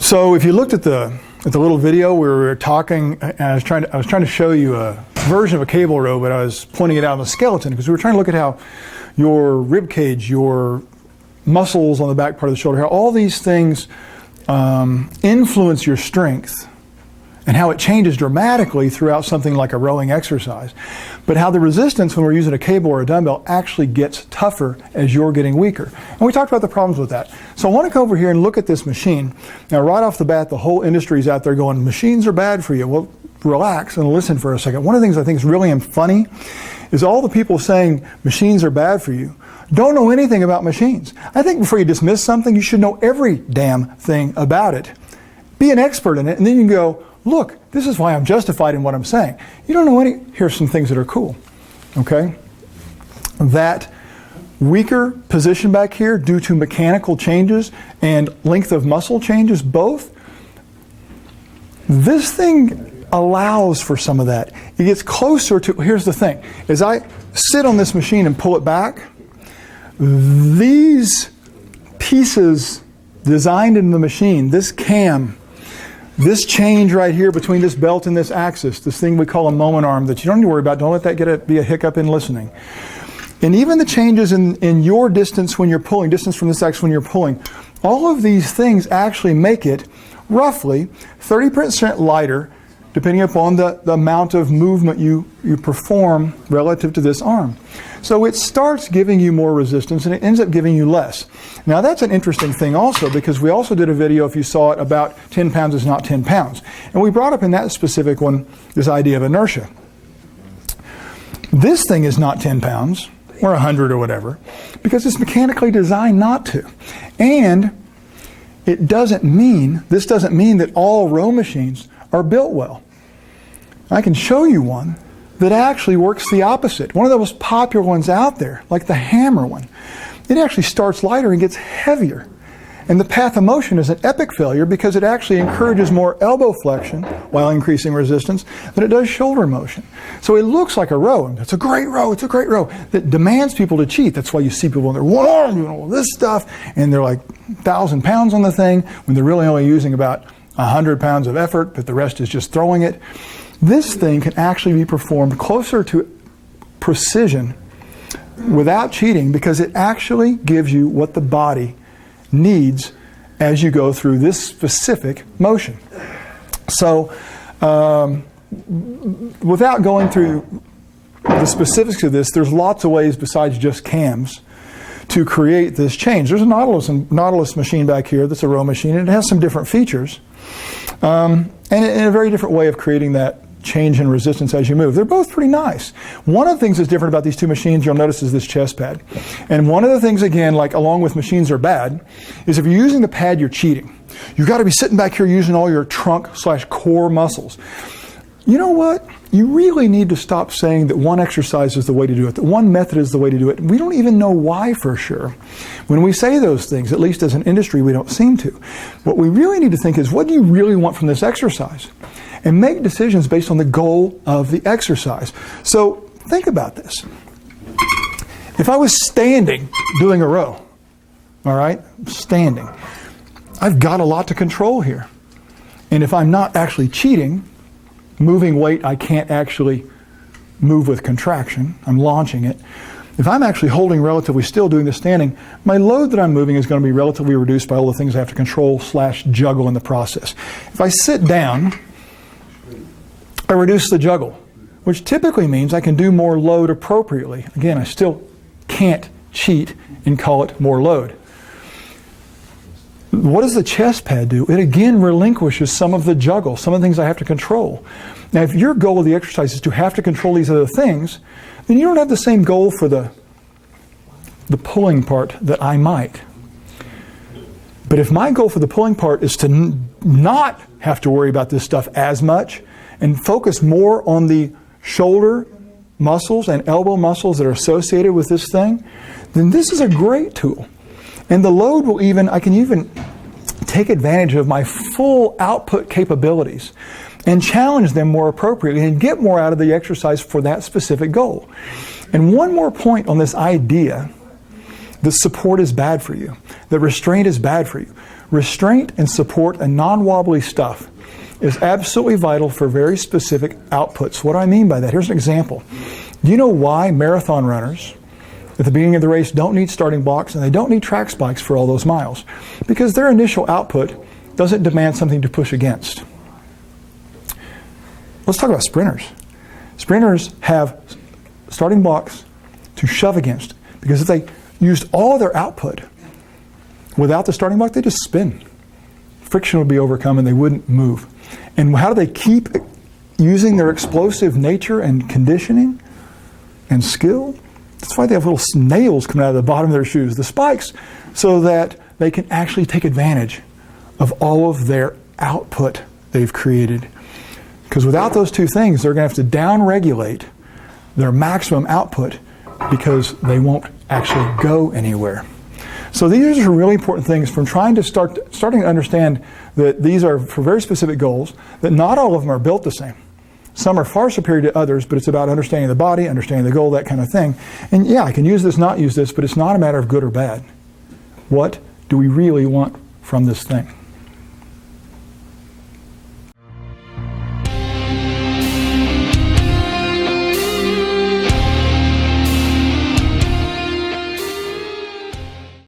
So if you looked at the little video where we were talking, and I was trying to show you a version of a cable row, but I was pointing it out on the skeleton because we were trying to look at how your rib cage, your muscles on the back part of the shoulder, how all these things influence your strength and how it changes dramatically throughout something like a rowing exercise. But how the resistance when we're using a cable or a dumbbell actually gets tougher as you're getting weaker. And we talked about the problems with that. So I want to come over here and look at this machine. Now right off the bat, the whole industry is out there going, machines are bad for you. Well, relax and listen for a second. One of the things I think is really funny is all the people saying machines are bad for you don't know anything about machines. I think before you dismiss something, you should know every damn thing about it. Be an expert in it, and then you can go, look, this is why I'm justified in what I'm saying. You don't know any, here's some things that are cool, okay? That weaker position back here due to mechanical changes and length of muscle changes both, this thing allows for some of that. It gets closer to, here's the thing, as I sit on this machine and pull it back, these pieces designed in the machine, this cam, this change right here between this belt and this axis, this thing we call a moment arm that you don't need to worry about, don't let that be a hiccup in listening. And even the changes in your distance when you're pulling, distance from this axis when you're pulling, all of these things actually make it roughly 30% lighter depending upon the amount of movement you perform relative to this arm. So it starts giving you more resistance and it ends up giving you less. Now that's an interesting thing also because we also did a video, if you saw it, about 10 pounds is not 10 pounds. And we brought up in that specific one this idea of inertia. This thing is not 10 pounds or 100 or whatever because it's mechanically designed not to. And this doesn't mean that all row machines are built well. I can show you one that actually works the opposite. One of the most popular ones out there, like the hammer one, it actually starts lighter and gets heavier. And the path of motion is an epic failure because it actually encourages more elbow flexion while increasing resistance than it does shoulder motion. So it looks like a row, and it's a great row that demands people to cheat. That's why you see people in their one arm doing all this stuff, and they're like 1,000 pounds on the thing when they're really only using about 100 pounds of effort, but the rest is just throwing it. This thing can actually be performed closer to precision without cheating because it actually gives you what the body needs as you go through this specific motion. So without going through the specifics of this, there's lots of ways besides just cams to create this change. There's a Nautilus machine back here that's a row machine, and it has some different features and a very different way of creating that change in resistance as you move. They're both pretty nice. One of the things that's different about these two machines you'll notice is this chest pad. And one of the things, again, like along with machines are bad, is if you're using the pad, you're cheating. You've got to be sitting back here using all your trunk/core muscles. You know what? You really need to stop saying that one exercise is the way to do it, that one method is the way to do it. We don't even know why for sure. When we say those things, at least as an industry, we don't seem to. What we really need to think is, what do you really want from this exercise? And make decisions based on the goal of the exercise. So think about this. If I was standing doing a row, all right, standing, I've got a lot to control here. And if I'm not actually cheating, moving weight I can't actually move with contraction, I'm launching it. If I'm actually holding relatively still doing the standing, my load that I'm moving is going to be relatively reduced by all the things I have to control/juggle in the process. If I sit down, I reduce the juggle, which typically means I can do more load appropriately. Again, I still can't cheat and call it more load. What does the chest pad do? It again relinquishes some of the juggle, some of the things I have to control. Now, if your goal of the exercise is to have to control these other things, then you don't have the same goal for the pulling part that I might. But if my goal for the pulling part is to not have to worry about this stuff as much, and focus more on the shoulder muscles and elbow muscles that are associated with this thing, then this is a great tool. And the load will I can even take advantage of my full output capabilities and challenge them more appropriately and get more out of the exercise for that specific goal. And one more point on this idea that support is bad for you, that restraint is bad for you. restraint and support and non-wobbly stuff is absolutely vital for very specific outputs. What do I mean by that? Here's an example. Do you know why marathon runners at the beginning of the race don't need starting blocks and they don't need track spikes for all those miles? Because their initial output doesn't demand something to push against. Let's talk about sprinters. Sprinters have starting blocks to shove against, because if they used all of their output without the starting block, they just spin. Friction would be overcome and they wouldn't move. And how do they keep using their explosive nature and conditioning and skill? That's why they have little nails coming out of the bottom of their shoes, the spikes, so that they can actually take advantage of all of their output they've created. Because without those two things, they're going to have to down-regulate their maximum output because they won't actually go anywhere. So these are really important things from starting to understand that these are for very specific goals, that not all of them are built the same. Some are far superior to others, but it's about understanding the body, understanding the goal, that kind of thing. And yeah, I can use this, not use this, but it's not a matter of good or bad. What do we really want from this thing?